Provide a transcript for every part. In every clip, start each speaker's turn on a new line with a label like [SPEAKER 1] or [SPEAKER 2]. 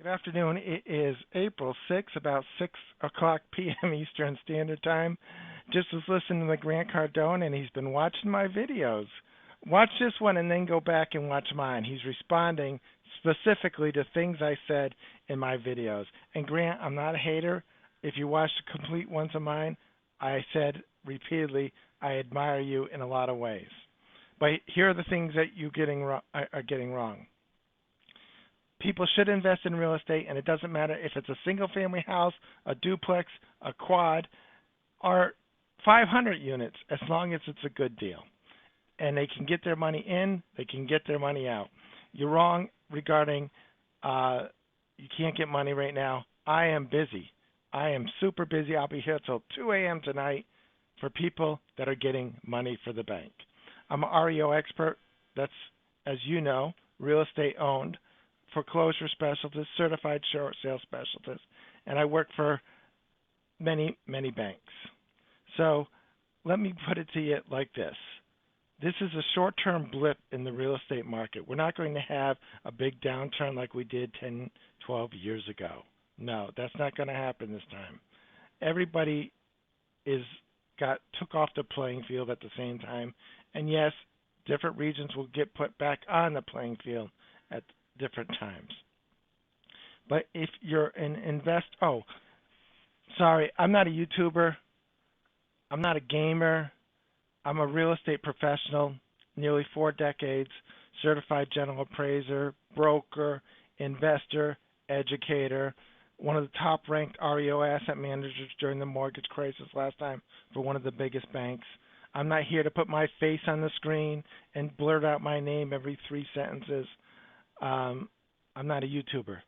[SPEAKER 1] Good afternoon. It is April 6th, about 6 o'clock p.m. Eastern Standard Time. Just was listening to Grant Cardone, and he's been watching my videos. Watch this one and then go back and watch mine. He's responding specifically to things I said in my videos. And Grant, I'm not a hater. If you watch the complete ones of mine, I said repeatedly, I admire you in a lot of ways. But here are the things that you are getting wrong. People should invest in real estate, and it doesn't matter if it's a single family house, a duplex, a quad, or 500 units, as long as it's a good deal. And they can get their money in, they can get their money out. You're wrong regarding you can't get money right now. I am busy. I am super busy. I'll be here till 2 a.m. tonight for people that are getting money for the bank. I'm an REO expert. That's, as you know, real estate owned, foreclosure specialist, certified short sale specialist, and I work for many, many banks. So let me put it to you like this. This is a short-term blip in the real estate market. We're not going to have a big downturn like we did 10, 12 years ago. No, that's not going to happen this time. Everybody took off the playing field at the same time, and yes, different regions will get put back on the playing field at different times. But if you're sorry, I'm not a YouTuber. I'm not a gamer. I'm a real estate professional, nearly 4 decades, certified general appraiser, broker, investor, educator, one of the top ranked REO asset managers during the mortgage crisis last time for one of the biggest banks. I'm not here to put my face on the screen and blurt out my name every 3 sentences. I'm not a YouTuber.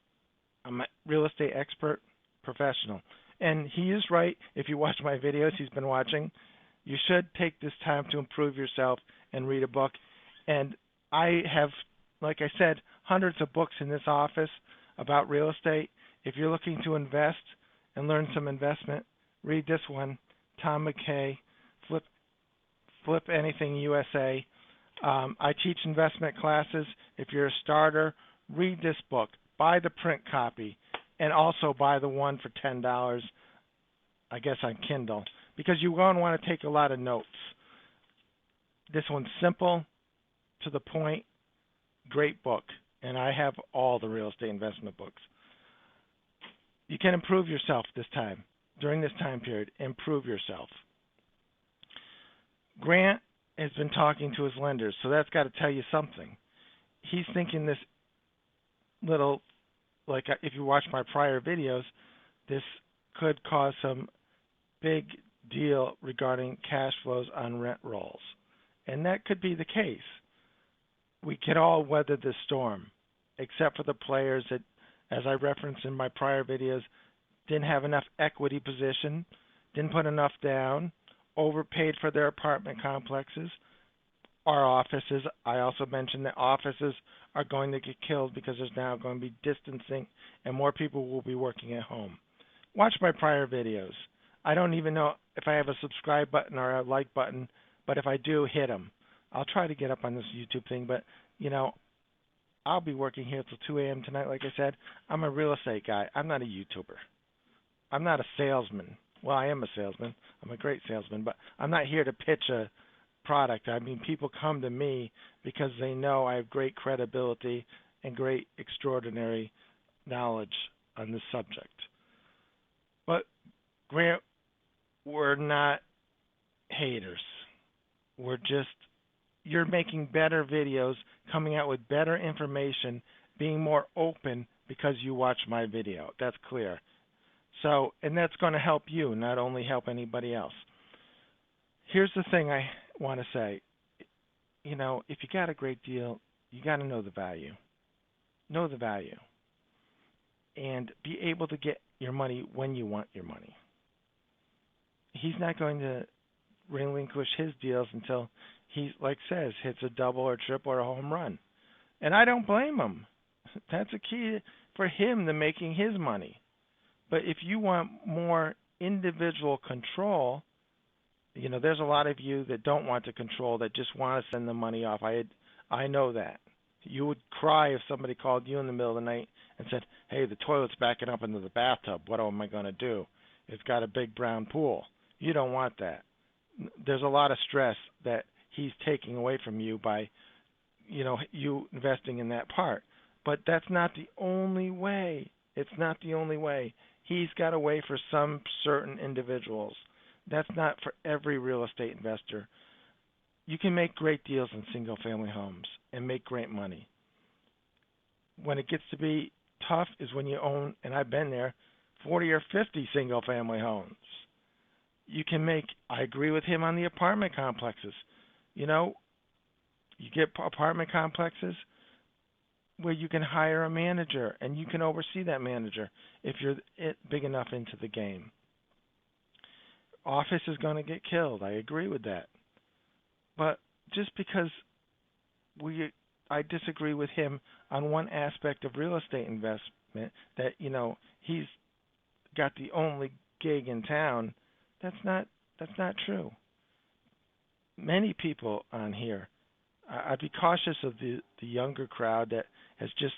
[SPEAKER 1] I'm a real estate expert professional. And he is right. If you watch my videos, he's been watching. You should take this time to improve yourself and read a book. And I have, like I said, hundreds of books in this office about real estate. If you're looking to invest and learn some investment, read this one, Tom McKay, Flip Anything USA. I teach investment classes. If you're a starter, read this book. Buy the print copy, and also buy the one for $10, I guess on Kindle, because you're going to want to take a lot of notes. This one's simple, to the point, great book, and I have all the real estate investment books. You can improve yourself this time, during this time period. Improve yourself. Grant has been talking to his lenders, so that's got to tell you something. He's thinking this little, like if you watch my prior videos, this could cause some big deal regarding cash flows on rent rolls. And that could be the case. We could all weather this storm, except for the players that, as I referenced in my prior videos, didn't have enough equity position, didn't put enough down, overpaid for their apartment complexes, our offices. I also mentioned that offices are going to get killed because there's now going to be distancing and more people will be working at home. Watch my prior videos. I don't even know if I have a subscribe button or a like button, but if I do, hit them. I'll try to get up on this YouTube thing, but I'll be working here till 2 a.m. tonight. Like I said, I'm a real estate guy. I'm not a YouTuber. I'm not a salesman. Well, I am a salesman. I'm a great salesman, but I'm not here to pitch a product. I mean, people come to me because they know I have great credibility and great extraordinary knowledge on this subject. But Grant, we're not haters. You're making better videos, coming out with better information, being more open because you watch my video. That's clear. So, and that's going to help you, not only help anybody else. Here's the thing I want to say. If you got a great deal, you got to know the value. Know the value. And be able to get your money when you want your money. He's not going to relinquish his deals until he, hits a double or triple or a home run. And I don't blame him. That's a key for him to making his money. But if you want more individual control, there's a lot of you that don't want to control, that just want to send the money off. I know that. You would cry if somebody called you in the middle of the night and said, "Hey, the toilet's backing up into the bathtub. What am I going to do? It's got a big brown pool." You don't want that. There's a lot of stress that he's taking away from you by, you investing in that part. But that's not the only way. It's not the only way. He's got a way for some certain individuals. That's not for every real estate investor. You can make great deals in single family homes and make great money. When it gets to be tough is when you own, and I've been there, 40 or 50 single family homes. You can make, I agree with him on the apartment complexes. You know, you get apartment complexes where you can hire a manager and you can oversee that manager if you're big enough into the game. Office is going to get killed. I agree with that. But just because we I disagree with him on one aspect of real estate investment, that he's got the only gig in town, that's not true. Many people on here, I'd be cautious of the younger crowd that has just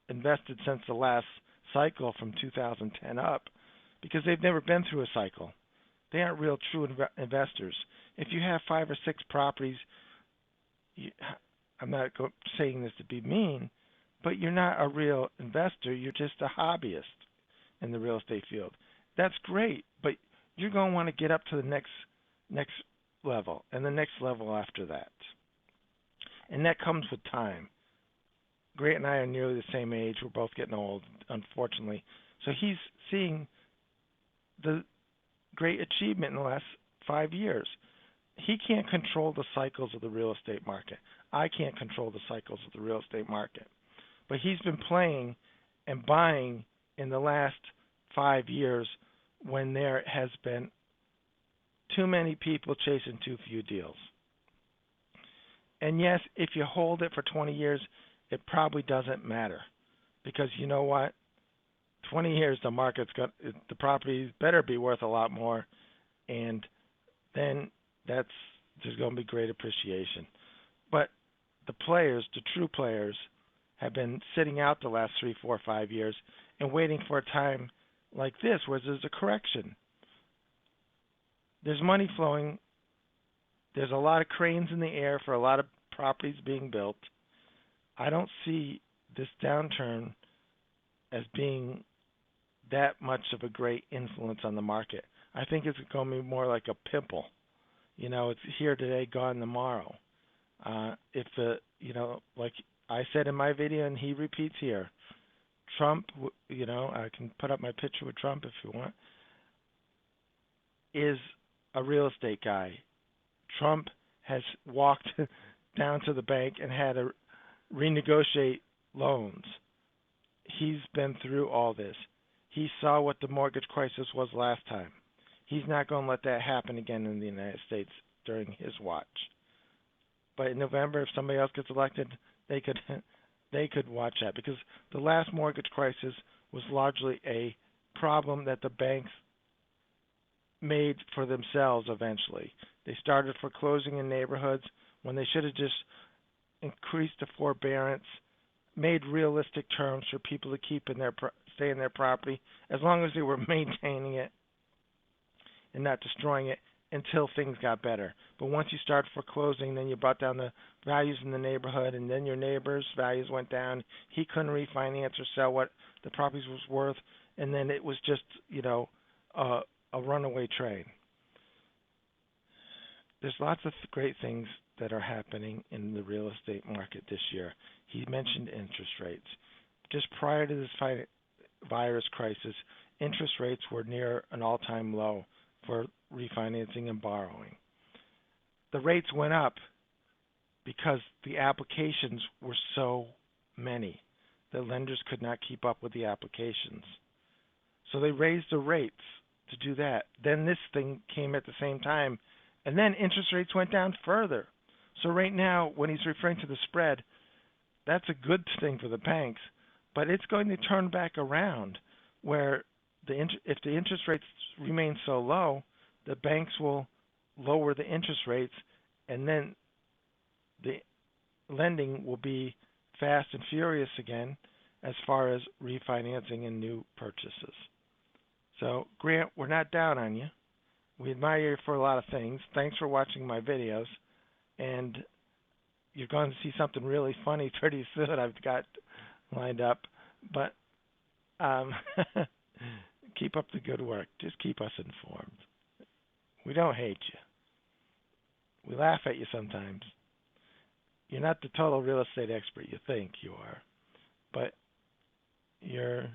[SPEAKER 1] invested since the last cycle from 2010 up, because they've never been through a cycle. They aren't real true investors. If you have 5 or 6 properties, you, I'm not saying this to be mean, but you're not a real investor. You're just a hobbyist in the real estate field. That's great, but you're going to want to get up to the next level and the next level after that. And that comes with time. Grant and I are nearly the same age. We're both getting old, unfortunately. So he's seeing the great achievement in the last 5 years. He can't control the cycles of the real estate market. I can't control the cycles of the real estate market. But he's been playing and buying in the last 5 years when there has been too many people chasing too few deals. And yes, if you hold it for 20 years, it probably doesn't matter, because you know what? 20 years, the properties better be worth a lot more, and then there's going to be great appreciation. But the true players, have been sitting out the last 3, 4, 5 years and waiting for a time like this where there's a correction. There's money flowing. There's a lot of cranes in the air for a lot of properties being built. I don't see this downturn as being that much of a great influence on the market. I think it's going to be more like a pimple. It's here today, gone tomorrow. Like I said in my video, and he repeats here, Trump, I can put up my picture with Trump if you want, is a real estate guy. Trump has walked down to the bank and had to renegotiate loans. He's been through all this. He saw what the mortgage crisis was last time. He's not going to let that happen again in the United States during his watch. But in November, if somebody else gets elected, they could watch that, because the last mortgage crisis was largely a problem that the banks made for themselves eventually. They started foreclosing in neighborhoods when they should have just increased the forbearance, made realistic terms for people to stay in their property as long as they were maintaining it and not destroying it until things got better. But once you start foreclosing, then you brought down the values in the neighborhood, and then your neighbor's values went down. He couldn't refinance or sell what the property was worth, and then it was just, a runaway train. There's lots of great things that are happening in the real estate market this year. He mentioned interest rates. Just prior to this virus crisis, interest rates were near an all-time low for refinancing and borrowing. The rates went up because the applications were so many. The lenders could not keep up with the applications. So they raised the rates to do that. Then this thing came at the same time, and then interest rates went down further. So right now, when he's referring to the spread, that's a good thing for the banks, but it's going to turn back around where if the interest rates remain so low, the banks will lower the interest rates, and then the lending will be fast and furious again as far as refinancing and new purchases. So, Grant, we're not down on you. We admire you for a lot of things. Thanks for watching my videos. And you're going to see something really funny pretty soon I've got lined up. But um, keep up the good work. Just keep us informed. We don't hate you. We laugh at you sometimes. You're not the total real estate expert you think you are, but you're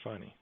[SPEAKER 1] funny.